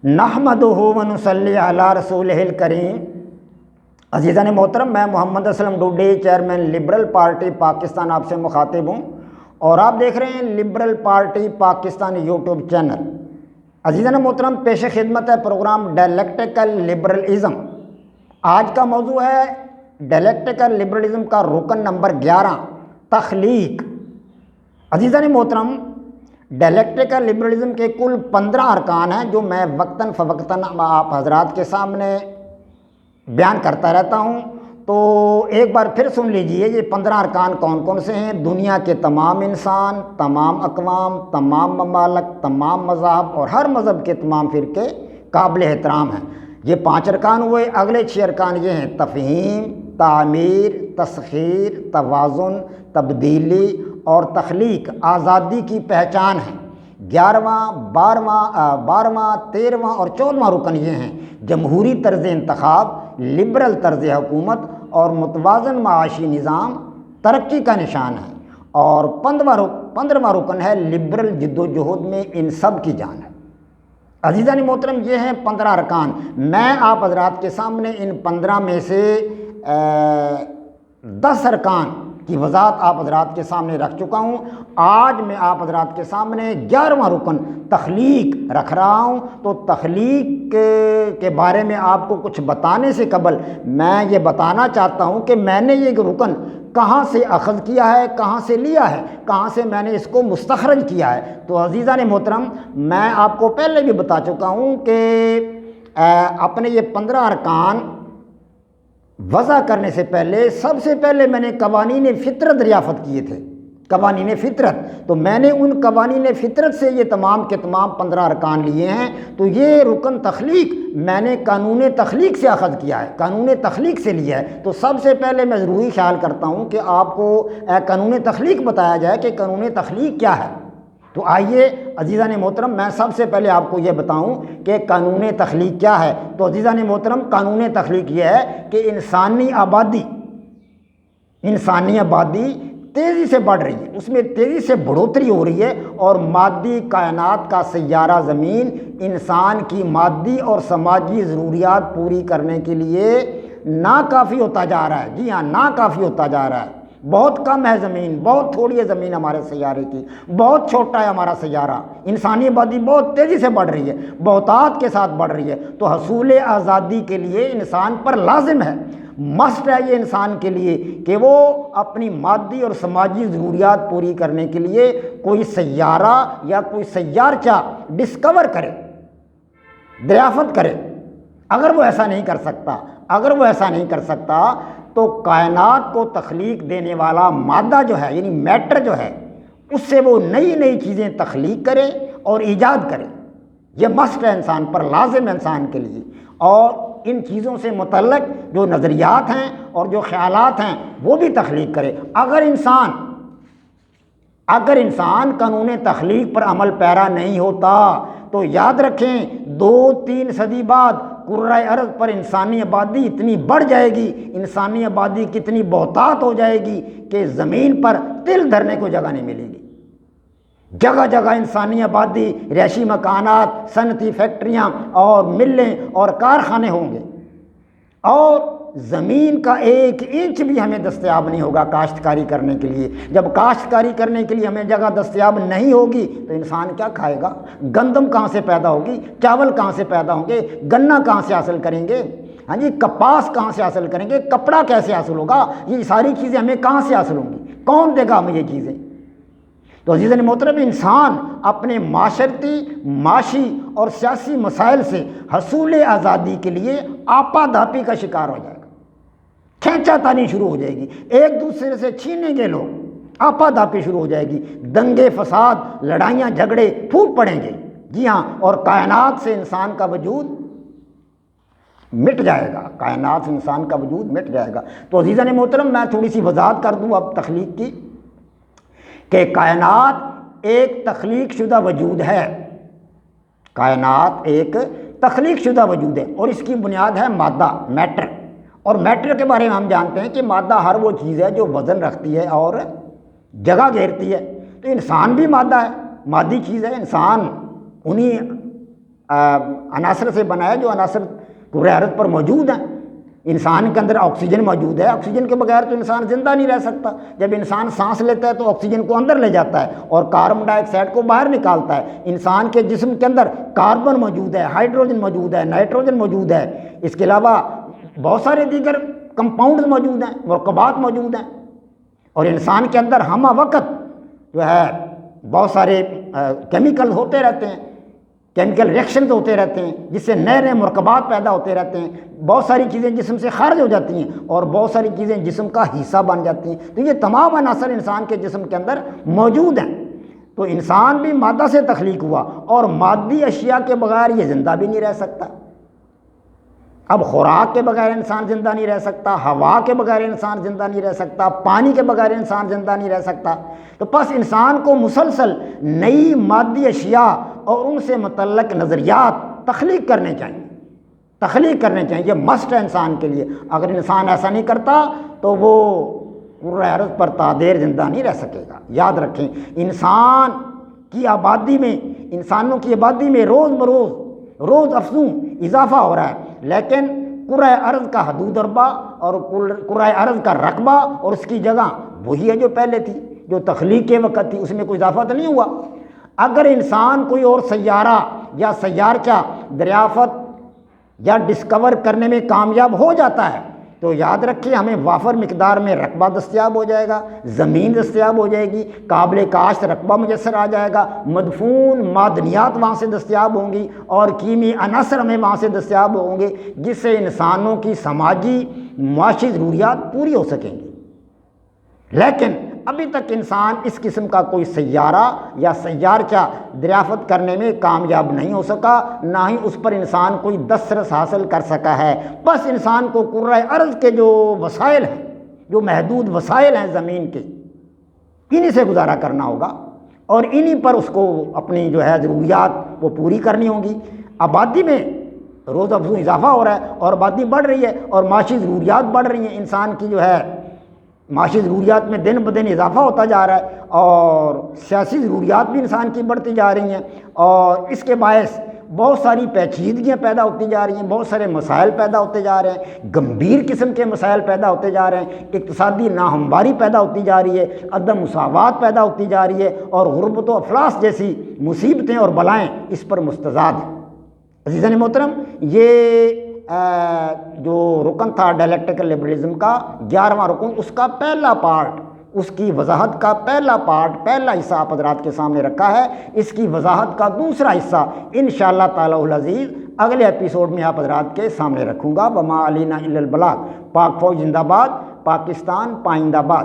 نحمدہ ونصلی علی رسولہ الکریم۔ عزیزان محترم، میں Muhammad Aslam Dodi, chairman Liberal Party Pakistan, آپ سے مخاطب ہوں اور آپ دیکھ رہے ہیں Liberal Party Pakistan YouTube channel. عزیزان محترم، پیش خدمت ہے پروگرام ڈائلیکٹیکل لبرلزم۔ آج کا موضوع ہے ڈائلیکٹیکل لبرلزم کا رکن نمبر 11، تخلیق۔ عزیزان محترم، ڈائلیکٹیکل لبرلزم کے کل 15 ارکان ہیں جو میں وقتاً فوقتاً آپ حضرات کے سامنے بیان کرتا رہتا ہوں، تو ایک بار پھر سن لیجئے یہ 15 ارکان کون کون سے ہیں۔ دنیا کے تمام انسان، تمام اقوام، تمام ممالک، تمام مذاہب اور ہر مذہب کے تمام فرقے قابل احترام ہیں۔ یہ 5 ارکان ہوئے۔ اگلے 6 ارکان یہ ہیں: تفہیم، تعمیر، تسخیر، توازن، تبدیلی اور تخلیق۔ آزادی کی پہچان ہے۔ 11واں، 12واں، 13واں اور 14واں رکن یہ ہیں: جمہوری طرز انتخاب، لبرل طرز حکومت اور متوازن معاشی نظام ترقی کا نشان ہے۔ اور 15واں رکن ہے لبرل جدوجہد میں ان سب کی جان ہے۔ عزیزان محترم، یہ ہیں 15 ارکان۔ میں آپ حضرات کے سامنے ان 15 میں سے 10 ارکان کی وضاحت آپ حضرات کے سامنے رکھ چکا ہوں۔ آج میں آپ حضرات کے سامنے 11واں رکن تخلیق رکھ رہا ہوں۔ تو تخلیق کے بارے میں آپ کو کچھ بتانے سے قبل میں یہ بتانا چاہتا ہوں کہ میں نے یہ رکن کہاں سے اخذ کیا ہے، کہاں سے لیا ہے، کہاں سے میں نے اس کو مستخرج کیا ہے۔ تو عزیزان محترم، میں آپ کو پہلے بھی بتا چکا ہوں کہ اپنے یہ 15 ارکان وضع کرنے سے پہلے سب سے پہلے میں نے قوانین فطرت دریافت کیے تھے۔ قوانین فطرت، تو میں نے ان قوانین فطرت سے یہ تمام کے تمام 15 ارکان لیے ہیں۔ تو یہ رکن تخلیق میں نے قانون تخلیق سے اخذ کیا ہے، قانون تخلیق سے لیا ہے۔ تو سب سے پہلے میں ضروری خیال کرتا ہوں کہ آپ کو قانون تخلیق بتایا جائے کہ قانون تخلیق کیا ہے۔ تو آئیے عزیزان محترم، میں سب سے پہلے آپ کو یہ بتاؤں کہ قانون تخلیق کیا ہے۔ تو عزیزان محترم، قانون تخلیق یہ ہے کہ انسانی آبادی تیزی سے بڑھ رہی ہے، اس میں تیزی سے بڑھوتری ہو رہی ہے، اور مادی کائنات کا سیارہ زمین انسان کی مادی اور سماجی ضروریات پوری کرنے کے لیے ناکافی ہوتا جا رہا ہے۔ جی ہاں، ناکافی ہوتا جا رہا ہے۔ بہت کم ہے زمین، بہت تھوڑی ہے زمین ہمارے سیارے کی، بہت چھوٹا ہے ہمارا سیارہ۔ انسانی آبادی بہت تیزی سے بڑھ رہی ہے، بہتات کے ساتھ بڑھ رہی ہے۔ تو حصول آزادی کے لیے انسان پر لازم ہے، مسٹ ہے یہ انسان کے لیے کہ وہ اپنی مادی اور سماجی ضروریات پوری کرنے کے لیے کوئی سیارہ یا کوئی سیارچہ ڈسکور کرے، دریافت کرے۔ اگر وہ ایسا نہیں کر سکتا تو کائنات کو تخلیق دینے والا مادہ جو ہے، یعنی میٹر جو ہے، اس سے وہ نئی نئی چیزیں تخلیق کرے اور ایجاد کرے۔ یہ مسٹ ہے انسان پر، لازم ہے انسان کے لیے۔ اور ان چیزوں سے متعلق جو نظریات ہیں اور جو خیالات ہیں وہ بھی تخلیق کرے۔ اگر انسان قانون تخلیق پر عمل پیرا نہیں ہوتا تو یاد رکھیں 2-3 صدی بعد کرۂ ارض پر انسانی آبادی اتنی بڑھ جائے گی، انسانی آبادی کتنی بہتات ہو جائے گی کہ زمین پر تل دھرنے کو جگہ نہیں ملے گی۔ جگہ جگہ انسانی آبادی، رہائشی مکانات، صنعتی فیکٹریاں اور ملیں اور کارخانے ہوں گے، اور زمین کا 1 انچ بھی ہمیں دستیاب نہیں ہوگا کاشتکاری کرنے کے لیے۔ جب کاشتکاری کرنے کے لیے ہمیں جگہ دستیاب نہیں ہوگی تو انسان کیا کھائے گا؟ گندم کہاں سے پیدا ہوگی؟ چاول کہاں سے پیدا ہوں گے؟ گنا کہاں سے حاصل کریں گے؟ ہاں جی، کپاس کہاں سے حاصل کریں گے؟ کپڑا کیسے حاصل ہوگا؟ یہ ساری چیزیں ہمیں کہاں سے حاصل ہوں گی؟ کون دے گا ہمیں یہ چیزیں؟ تو عزیزان محترم، انسان اپنے معاشرتی، معاشی اور سیاسی مسائل سے حصول آزادی کے لیے آپا دھاپی کا شکار ہو جائے گا۔ کھینچا تانی شروع ہو جائے گی، ایک دوسرے سے چھینیں گے لوگ، آپا دھاپی شروع ہو جائے گی، دنگے فساد، لڑائیاں جھگڑے پھوٹ پڑیں گے۔ جی ہاں، اور کائنات سے انسان کا وجود مٹ جائے گا، کائنات سے انسان کا وجود مٹ جائے گا۔ تو عزیزان محترم، میں تھوڑی سی وضاحت کر دوں اب تخلیق کی، کہ کائنات ایک تخلیق شدہ وجود ہے۔ کائنات ایک تخلیق شدہ وجود ہے، اور اس کی بنیاد ہے مادہ، میٹر۔ اور میٹر کے بارے میں ہم جانتے ہیں کہ مادہ ہر وہ چیز ہے جو وزن رکھتی ہے اور جگہ گھیرتی ہے۔ تو انسان بھی مادہ ہے، مادی چیز ہے۔ انسان انہی عناصر سے بنا ہے، جو عناصر کرۂ ارض پر موجود ہیں۔ انسان کے اندر آکسیجن موجود ہے، آکسیجن کے بغیر تو انسان زندہ نہیں رہ سکتا۔ جب انسان سانس لیتا ہے تو آکسیجن کو اندر لے جاتا ہے اور کاربن ڈائی آکسائڈ کو باہر نکالتا ہے۔ انسان کے جسم کے اندر کاربن موجود ہے، ہائیڈروجن موجود ہے، نائٹروجن موجود ہے، اس کے علاوہ بہت سارے دیگر کمپاؤنڈز موجود ہیں، مرکبات موجود ہیں، اور انسان کے اندر ہمہ وقت جو ہے بہت سارے کیمیکل ہوتے رہتے ہیں، کیمیکل ریئیکشنز ہوتے رہتے ہیں، جس سے نئے نئے مرکبات پیدا ہوتے رہتے ہیں۔ بہت ساری چیزیں جسم سے خارج ہو جاتی ہیں اور بہت ساری چیزیں جسم کا حصہ بن جاتی ہیں۔ تو یہ تمام عناصر انسان کے جسم کے اندر موجود ہیں۔ تو انسان بھی مادہ سے تخلیق ہوا، اور مادی اشیاء کے بغیر یہ زندہ بھی نہیں رہ سکتا۔ اب خوراک کے بغیر انسان زندہ نہیں رہ سکتا، ہوا کے بغیر انسان زندہ نہیں رہ سکتا، پانی کے بغیر انسان زندہ نہیں رہ سکتا۔ تو پس انسان کو مسلسل نئی مادی اشیاء اور ان سے متعلق نظریات تخلیق کرنے چاہیے، یہ مسٹ ہے انسان کے لیے۔ اگر انسان ایسا نہیں کرتا تو وہ کرۂ ارض پر تا دیر زندہ نہیں رہ سکے گا۔ یاد رکھیں، انسانوں کی آبادی میں روز افزوں اضافہ ہو رہا ہے، لیکن کرۂ ارض کا حدود اربہ اور کرۂ ارض کا رقبہ اور اس کی جگہ وہی ہے جو پہلے تھی، جو تخلیق کے وقت تھی، اس میں کوئی اضافہ تو نہیں ہوا۔ اگر انسان کوئی اور سیارہ یا سیارچہ دریافت یا ڈسکور کرنے میں کامیاب ہو جاتا ہے تو یاد رکھیں ہمیں وافر مقدار میں رقبہ دستیاب ہو جائے گا، زمین دستیاب ہو جائے گی، قابل کاشت رقبہ میسر آ جائے گا، مدفون معدنیات وہاں سے دستیاب ہوں گی، اور کیمیائی عناصر ہمیں وہاں سے دستیاب ہوں گے، جس سے انسانوں کی سماجی معاشی ضروریات پوری ہو سکیں گی۔ لیکن ابھی تک انسان اس قسم کا کوئی سیارہ یا سیارچہ دریافت کرنے میں کامیاب نہیں ہو سکا، نہ ہی اس پر انسان کوئی دسترس حاصل کر سکا ہے۔ بس انسان کو کرۂ ارض کے جو وسائل ہیں، جو محدود وسائل ہیں زمین کے، انہی سے گزارا کرنا ہوگا، اور انہی پر اس کو اپنی جو ہے ضروریات وہ پوری کرنی ہوں گی۔ آبادی میں روز افزوں اضافہ ہو رہا ہے اور آبادی بڑھ رہی ہے اور معاشی ضروریات بڑھ رہی ہیں، انسان کی جو ہے معاشی ضروریات میں دن بدن اضافہ ہوتا جا رہا ہے، اور سیاسی ضروریات بھی انسان کی بڑھتی جا رہی ہیں، اور اس کے باعث بہت ساری پیچیدگیاں پیدا ہوتی جا رہی ہیں، بہت سارے مسائل پیدا ہوتے جا رہے ہیں، گمبھیر قسم کے مسائل پیدا ہوتے جا رہے ہیں، اقتصادی ناہمواری پیدا ہوتی جا رہی ہے، عدم مساوات پیدا ہوتی جا رہی ہے، اور غربت و افلاس جیسی مصیبتیں اور بلائیں اس پر مستضاد ہیں۔ عزیزان محترم، یہ جو رکن تھا ڈائلیکٹیکل لبرلزم کا 11واں رکن، اس کا پہلا پارٹ، اس کی وضاحت کا پہلا حصہ آپ حضرات کے سامنے رکھا ہے۔ اس کی وضاحت کا دوسرا حصہ انشاءاللہ تعالی العزیز اگلے ایپیسوڈ میں آپ حضرات کے سامنے رکھوں گا۔ وما علینا الا البلاغ۔ پاک فوج زندہ باد، پاکستان پائندہ باد۔